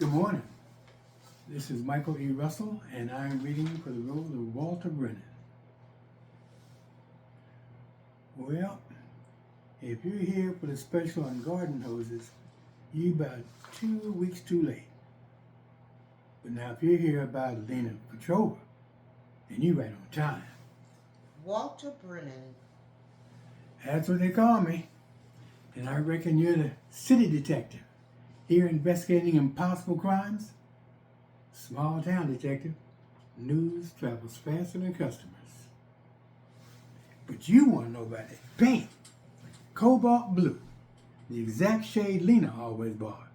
Good morning. This is Michael E. Russell, and I'm reading for the role of Walter Brennan. Well, if you're here for the special on garden hoses, you're about 2 weeks too late. But now if you're here about Lena Petrova, then you're right on time. Walter Brennan. That's what they call me. And I reckon you're the city detective, here investigating impossible crimes. Small town detective. News travels faster than customers. But you want to know about that paint. Cobalt blue. The exact shade Lena always bought.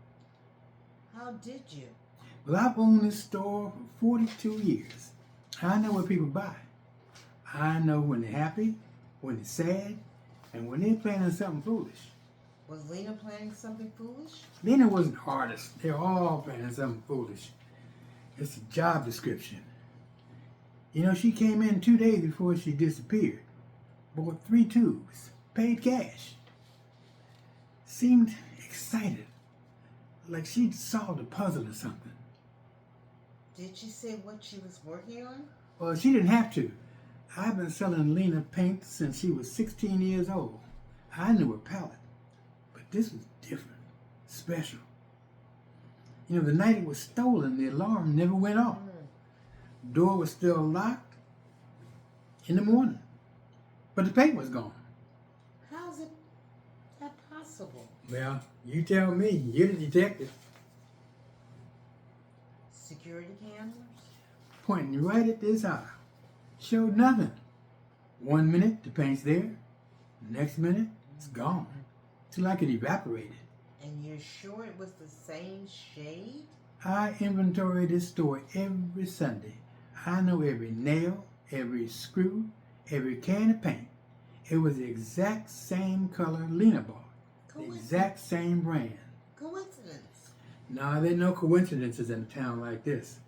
How did you? Well, I've owned this store for 42 years. I know what people buy. I know when they're happy, when they're sad, and when they're planning something foolish. Was Lena planning something foolish? Lena wasn't an artist. They're all planning something foolish. It's a job description. You know, she came in 2 days before she disappeared. Bought 3 tubes. Paid cash. Seemed excited. Like she'd solved a puzzle or something. Did she say what she was working on? Well, she didn't have to. I've been selling Lena paint since she was 16 years old. I knew her palette. But this was different. Special. You know, the night it was stolen, the alarm never went off. Door was still locked in the morning. But the paint was gone. How's it that possible? Well, you tell me. You're the detective. Security cameras? Pointing right at this eye. Showed nothing. 1 minute, the paint's there. Next minute, it's gone. It's like it evaporated. And you're sure it was the same shade? I inventory this store every Sunday. I know every nail, every screw, every can of paint. It was the exact same color Lena bought. The exact same brand. Coincidence. No, there are no coincidences in a town like this.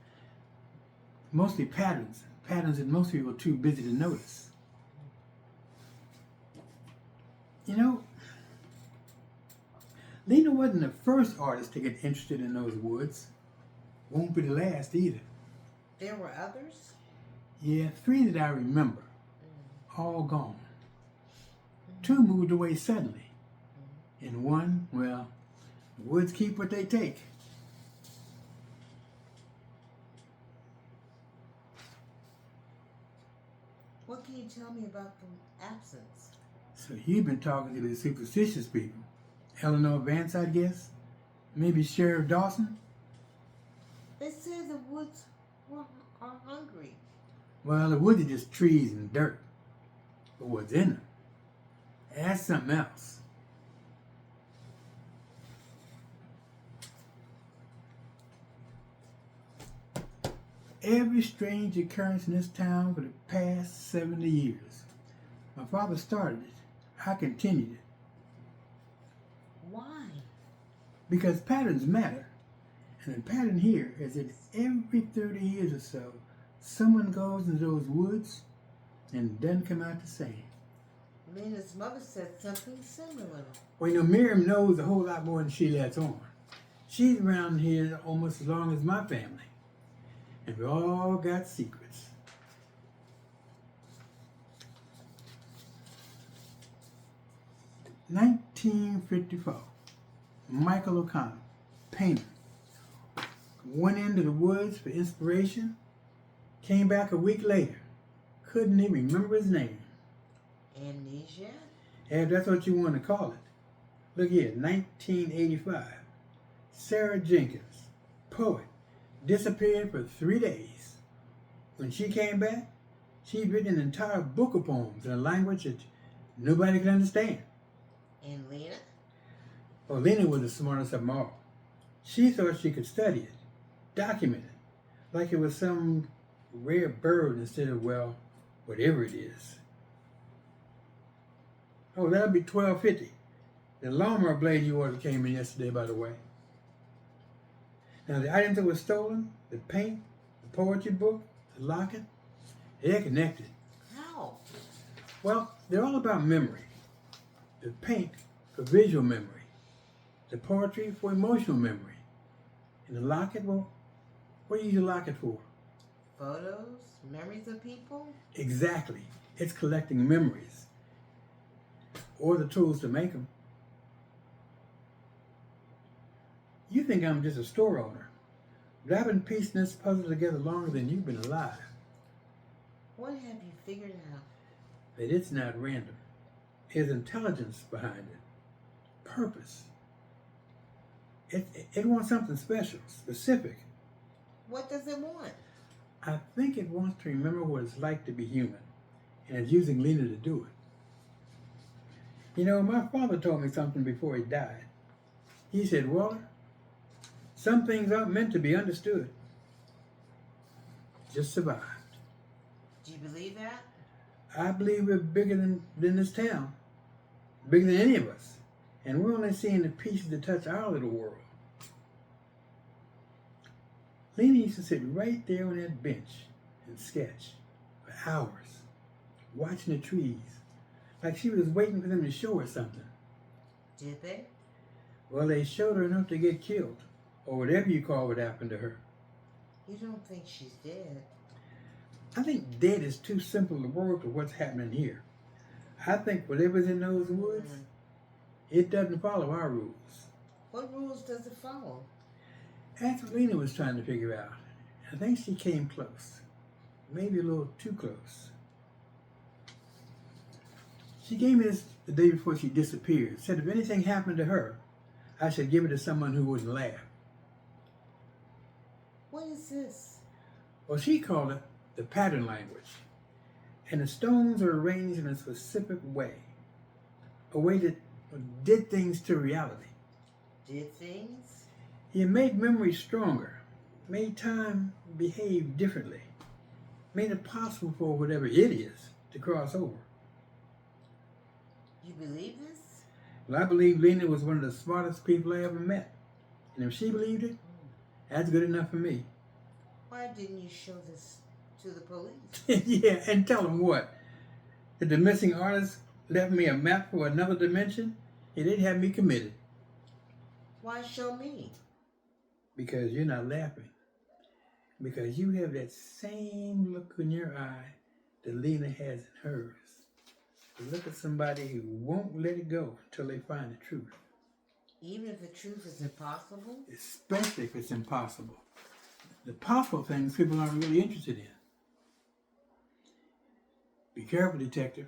Mostly patterns. Patterns that most people are too busy to notice. You know, Lena wasn't the first artist to get interested in those woods. Won't be the last either. There were others? Yeah, 3 that I remember. All gone. 2 moved away suddenly. And 1, well, the woods keep what they take. What can you tell me about the absence? So you've been talking to the superstitious people. Eleanor Vance, I guess? Maybe Sheriff Dawson? They said the woods are hungry. Well, the woods are just trees and dirt. But what's in them? That's something else. Every strange occurrence in this town for the past 70 years. My father started it. I continued it. Why? Because patterns matter. And the pattern here is that every 30 years or so, someone goes into those woods and doesn't come out the same. Lena's mother said something similar. Well, you know, Miriam knows a whole lot more than she lets on. She's around here almost as long as my family. And we all got secrets. "1954, Michael O'Connor, painter, went into the woods for inspiration, came back a week later, couldn't even remember his name." Amnesia? If that's what you want to call it. Look here, 1985, Sarah Jenkins, poet, disappeared for 3 days. When she came back, she'd written an entire book of poems in a language that nobody could understand. And Lena? Well, Lena was the smartest of them all. She thought she could study it, document it, like it was some rare bird instead of, well, whatever it is. Oh, that'll be $12.50. The lawnmower blade you ordered came in yesterday, by the way. Now, the items that were stolen, the paint, the poetry book, the locket, they're connected. How? Well, they're all about memory. The paint for visual memory. The poetry for emotional memory. And the locket, well, what do you use a locket for? Photos? Memories of people? Exactly. It's collecting memories or the tools to make them. You think I'm just a store owner, but I've been piecing this puzzle together longer than you've been alive. What have you figured out? That it's not random. There's intelligence behind it, purpose. It wants something special, specific. What does it want? I think it wants to remember what it's like to be human, and it's using Lena to do it. You know, my father told me something before he died. He said, Walter, some things aren't meant to be understood. Just survived. Do you believe that? I believe we're bigger than this town, bigger than any of us, and we're only seeing the pieces that touch our little world. Lena used to sit right there on that bench and sketch for hours, watching the trees, like she was waiting for them to show her something. Did they? Well, they showed her enough to get killed, or whatever you call what happened to her. You don't think she's dead? I think dead is too simple a word for what's happening here. I think whatever's in those woods, it doesn't follow our rules. What rules does it follow? That's what Lena was trying to figure out. I think she came close. Maybe a little too close. She gave me this the day before she disappeared. Said if anything happened to her, I should give it to someone who wouldn't laugh. What is this? Well, she called it the pattern language. And the stones are arranged in a specific way. A way that did things to reality. Did things? It made memory stronger, made time behave differently, made it possible for whatever it is to cross over. You believe this? Well, I believe Lena was one of the smartest people I ever met. And if she believed it, that's good enough for me. Why didn't you show this to the police? Yeah, and tell them what? That the missing artist left me a map for another dimension? Yeah, they'd have me committed. Why show me? Because you're not laughing. Because you have that same look in your eye that Lena has in hers. The look at somebody who won't let it go until they find the truth. Even if the truth is impossible? Especially if it's impossible. The possible things people aren't really interested in. Be careful, detective.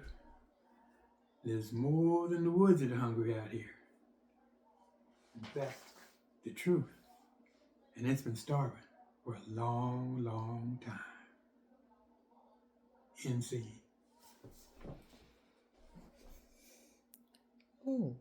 There's more than the woods that are hungry out here. In fact, the truth. And it's been starving for a long, long time. NC. Ooh.